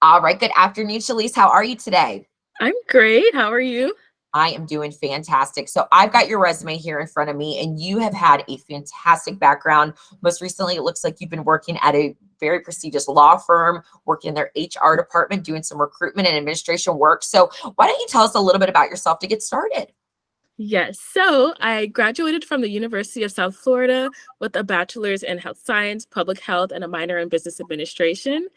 All right. Good afternoon, Shalise. How are you today? I'm great. How are you? I am doing fantastic. So I've got your resume here in front of me, and you have had a fantastic background. Most recently, it looks like you've been working at a very prestigious law firm, working in their HR department, doing some recruitment and administration work. So why don't you tell us a little bit about yourself to get started? Yes. So I graduated from the University of South Florida with a bachelor's in health science, public health, and a minor in business administration.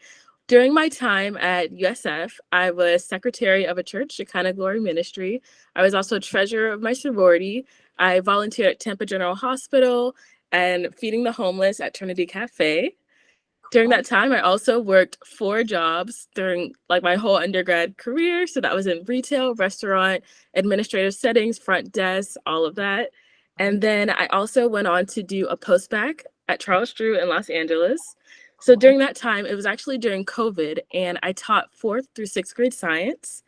During my time at USF, I was secretary of a church, Shekinah Glory Ministry. I was also treasurer of my sorority. I volunteered at Tampa General Hospital and feeding the homeless at Trinity Cafe. During that time, I also worked 4 jobs during like my whole undergrad career. So that was in retail, restaurant, administrative settings, front desk, all of that. And then I also went on to do a post-bac at Charles Drew in Los Angeles. So during that time, it was actually during COVID, and I taught fourth through sixth grade science.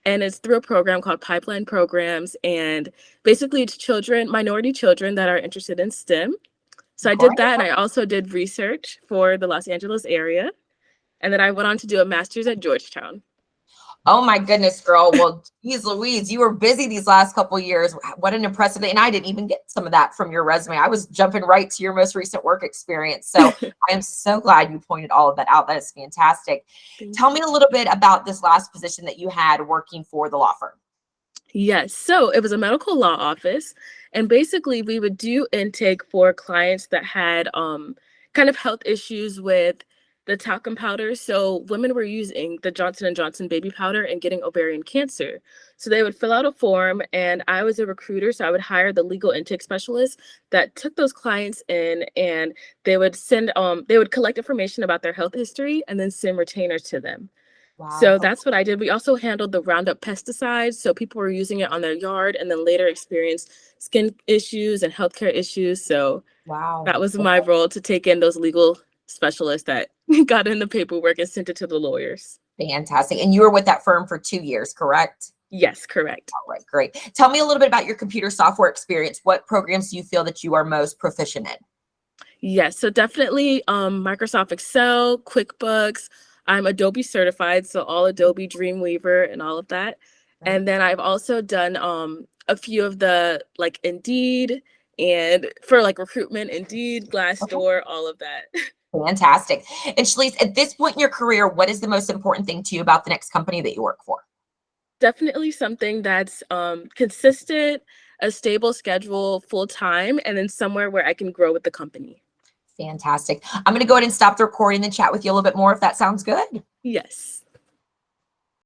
And it's through a program called Pipeline Programs. And basically, it's children, minority children that are interested in STEM. So I did that, and I also did research for the Los Angeles area. And then I went on to do a master's at Georgetown. Oh my goodness, girl. Well, geez Louise, you were busy these last couple of years. What an impressive, and I didn't even get some of that from your resume. I was jumping right to your most recent work experience. So I am so glad you pointed all of that out. That is fantastic. Tell me a little bit about this last position that you had working for the law firm. Yes. So it was a medical law office. And basically, we would do intake for clients that had kind of health issues with the talcum powder. So women were using the Johnson & Johnson baby powder and getting ovarian cancer. So they would fill out a form, and I was a recruiter. So I would hire the legal intake specialist that took those clients in, and they would they would collect information about their health history and then send retainers to them. Wow. So that's what I did. We also handled the Roundup pesticides. So people were using it on their yard and then later experienced skin issues and healthcare issues. So Wow. that was my role, to take in those legal specialists that got in the paperwork and sent it to the lawyers. Fantastic. And you were with that firm for 2 years, correct? Yes, correct. All right, great. Tell me a little bit about your computer software experience. What programs do you feel that you are most proficient in? Yes, so definitely Microsoft Excel, QuickBooks. I'm Adobe certified, so all Adobe Dreamweaver and all of that. Right. And then I've also done a few of the like Indeed, and for like recruitment, Indeed, Glassdoor, all of that. Fantastic. And Shalise, at this point in your career, what is the most important thing to you about the next company that you work for? Definitely something that's consistent, a stable schedule, full time, and then somewhere where I can grow with the company. Fantastic. I'm going to go ahead and stop the recording and chat with you a little bit more if that sounds good. Yes.